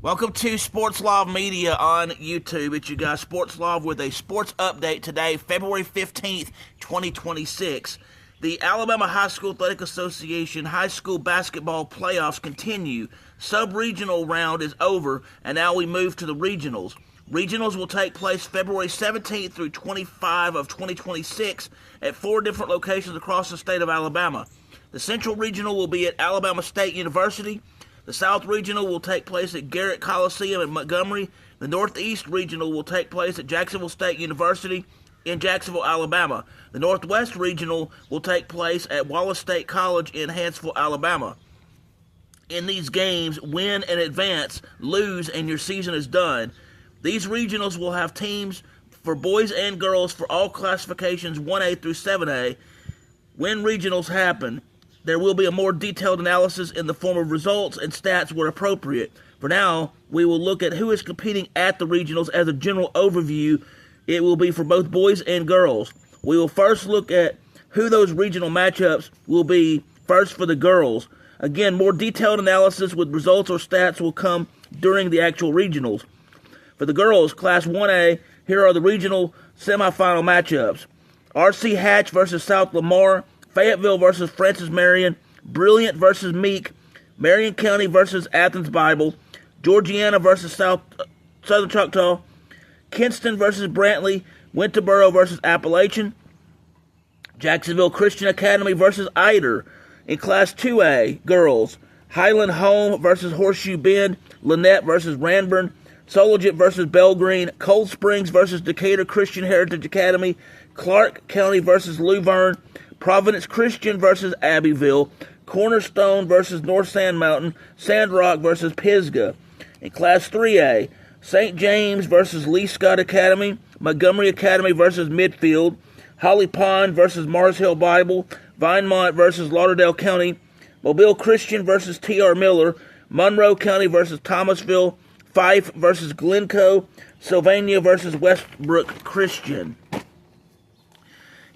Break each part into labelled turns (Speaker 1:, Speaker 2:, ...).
Speaker 1: Welcome to Sports Love Media on YouTube. It's you guys, Sports Love, with a sports update today, February 15th, 2026. The Alabama High School Athletic Association high school basketball playoffs continue. Sub-regional round is over, and now we move to the regionals. Regionals will take place February 17th through 25 of 2026 at 4 different locations across the state of Alabama. The Central Regional will be at Alabama State University. The South Regional will take place at Garrett Coliseum in Montgomery. The Northeast Regional will take place at Jacksonville State University in Jacksonville, Alabama. The Northwest Regional will take place at Wallace State College in Huntsville, Alabama. In these games, win and advance, lose, and your season is done. These regionals will have teams for boys and girls for all classifications 1A through 7A. When regionals happen, there will be a more detailed analysis in the form of results and stats where appropriate. For now, we will look at who is competing at the regionals as a general overview. It will be for both boys and girls. We will first look at who those regional matchups will be first for the girls. Again, more detailed analysis with results or stats will come during the actual regionals. For the girls, Class 1A, here are the regional semifinal matchups. R.C. Hatch versus South Lamar, Fayetteville versus Francis Marion, Brilliant versus Meek, Marion County versus Athens Bible, Georgiana versus Southern Choctaw, Kinston versus Brantley, Winterboro versus Appalachian, Jacksonville Christian Academy versus Eider. In Class 2A, girls, Highland Home versus Horseshoe Bend, Lynette versus Ranburn, Sologit versus Belgreen, Cold Springs versus Decatur Christian Heritage Academy, Clark County versus Luverne, Providence Christian versus Abbeville, Cornerstone versus North Sand Mountain, Sandrock versus Pisgah. In Class 3A, St. James versus Lee Scott Academy, Montgomery Academy versus Midfield, Holly Pond versus Mars Hill Bible, Vinemont versus Lauderdale County, Mobile Christian versus T.R. Miller, Monroe County versus Thomasville, Fife versus Glencoe, Sylvania versus Westbrook Christian.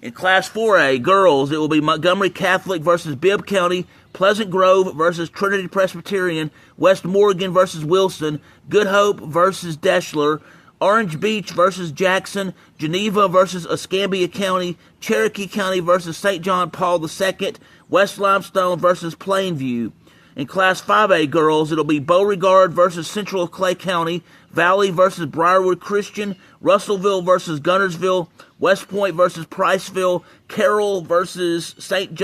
Speaker 1: In Class 4A, girls, it will be Montgomery Catholic versus Bibb County, Pleasant Grove versus Trinity Presbyterian, West Morgan versus Wilson, Good Hope versus Deschler, Orange Beach versus Jackson, Geneva versus Escambia County, Cherokee County versus St. John Paul II, West Limestone versus Plainview. In Class 5A, girls, it'll be Beauregard versus Central of Clay County, Valley versus Briarwood Christian, Russellville versus Gunnersville, West Point versus Priceville, Carroll versus St.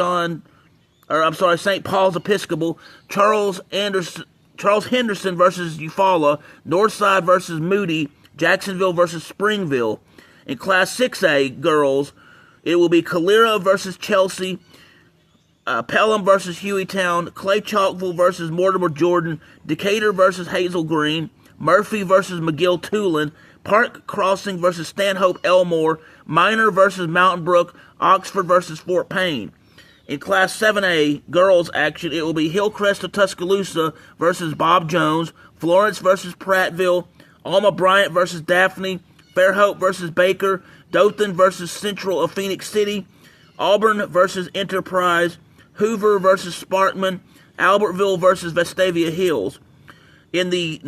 Speaker 1: Paul's Episcopal, Charles Henderson versus Eufaula, Northside versus Moody, Jacksonville versus Springville. In Class 6A, girls, it will be Calera versus Chelsea, Pelham versus Hueytown, Clay Chalkville versus Mortimer Jordan, Decatur versus Hazel Green, Murphy versus McGill Tulin, Park Crossing versus Stanhope Elmore, Minor versus Mountain Brook, Oxford versus Fort Payne. In Class 7A girls action, it will be Hillcrest of Tuscaloosa versus Bob Jones, Florence versus Prattville, Alma Bryant versus Daphne, Fairhope versus Baker, Dothan versus Central of Phoenix City, Auburn versus Enterprise, Hoover versus Sparkman, Albertville versus Vestavia Hills. In the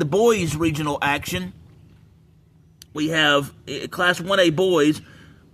Speaker 1: boys regional action, we have Class 1A boys,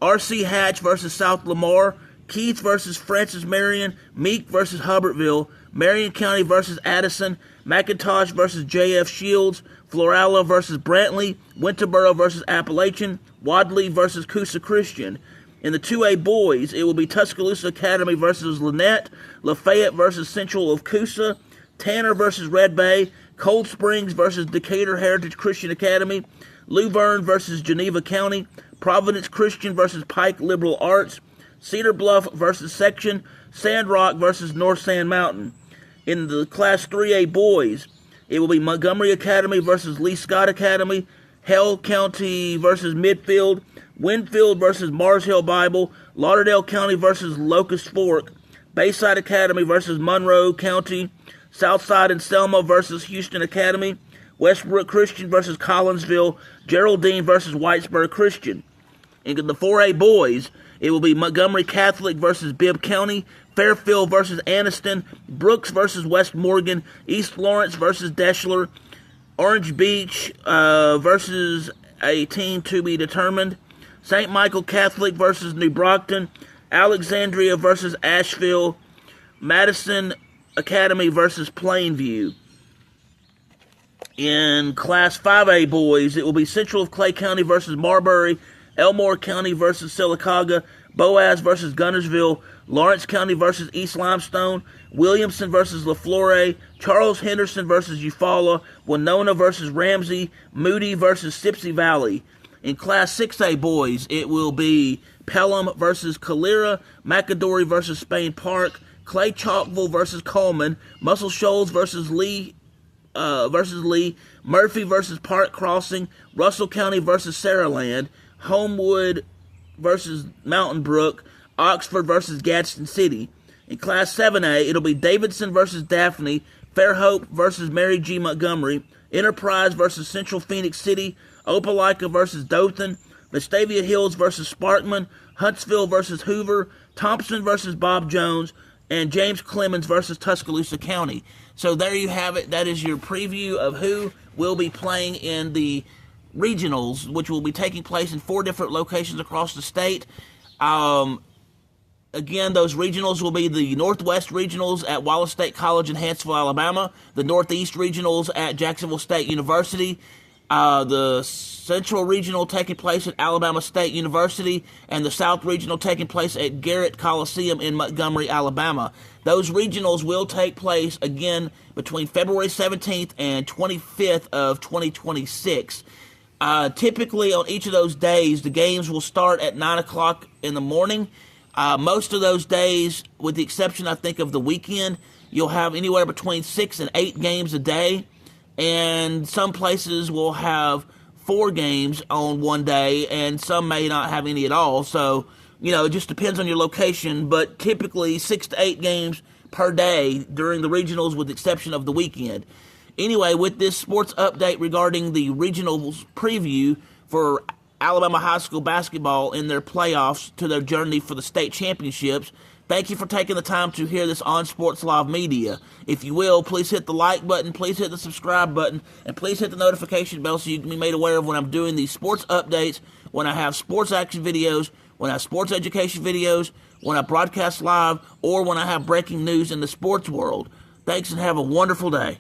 Speaker 1: R.C. Hatch versus South Lamar, Keith versus Francis Marion, Meek versus Hubbardville, Marion County versus Addison, McIntosh versus J.F. Shields, Florala versus Brantley, Winterboro versus Appalachian, Wadley versus Coosa Christian. In the 2A boys, it will be Tuscaloosa Academy versus Lynette, Lafayette versus Central of Coosa, Tanner versus Red Bay, Cold Springs versus Decatur Heritage Christian Academy, Luverne versus Geneva County, Providence Christian versus Pike Liberal Arts, Cedar Bluff versus Section, Sandrock versus North Sand Mountain. In the Class 3A boys, it will be Montgomery Academy versus Lee Scott Academy, Hell County versus Midfield, Winfield versus Mars Hill Bible, Lauderdale County versus Locust Fork, Bayside Academy versus Monroe County, Southside and Selma versus Houston Academy, Westbrook Christian versus Collinsville, Geraldine versus Whitesburg Christian. In the 4A boys, it will be Montgomery Catholic versus Bibb County, Fairfield versus Anniston, Brooks versus West Morgan, East Lawrence versus Deschler, Orange Beach versus a team to be determined, St. Michael Catholic versus New Brockton, Alexandria versus Asheville, Madison Academy versus Plainview. In Class 5A boys, it will be Central of Clay County versus Marbury, Elmore County versus Sylacauga, Boaz versus Gunnersville, Lawrence County versus East Limestone, Williamson versus LaFlore, Charles Henderson versus Eufaula, Winona versus Ramsey, Moody versus Sipsey Valley. In Class 6A boys, it will be Pelham versus Calera, McAdory versus Spain Park, Clay Chalkville versus Coleman, Muscle Shoals versus Lee, Murphy versus Park Crossing, Russell County versus Saraland, Homewood versus Mountain Brook, Oxford versus Gadsden City. In Class 7A, it'll be Davidson versus Daphne, Fairhope versus Mary G. Montgomery, Enterprise versus Central Phoenix City, Opelika versus Dothan, Vestavia Hills versus Sparkman, Huntsville versus Hoover, Thompson versus Bob Jones, and James Clemens versus Tuscaloosa County. So there you have it. That is your preview of who will be playing in the regionals, which will be taking place in 4 different locations across the state. Again, those regionals will be the Northwest Regionals at Wallace State College in Hanceville, Alabama, the Northeast Regionals at Jacksonville State University, the Central Regional taking place at Alabama State University, and the South Regional taking place at Garrett Coliseum in Montgomery, Alabama. Those regionals will take place again between February 17th and 25th of 2026. Typically on each of those days, the games will start at 9 o'clock in the morning. Most of those days, with the exception, I think, of the weekend, you'll have anywhere between 6 and 8 games a day, and some places will have 4 games on one day, and some may not have any at all. So, it just depends on your location, but typically 6 to 8 games per day during the regionals, with the exception of the weekend. Anyway, with this sports update regarding the regionals preview for Alabama high school basketball in their playoffs to their journey for the state championships, thank you for taking the time to hear this on Sports Live Media. If you will, please hit the like button, please hit the subscribe button, and please hit the notification bell so you can be made aware of when I'm doing these sports updates, when I have sports action videos, when I have sports education videos, when I broadcast live, or when I have breaking news in the sports world. Thanks and have a wonderful day.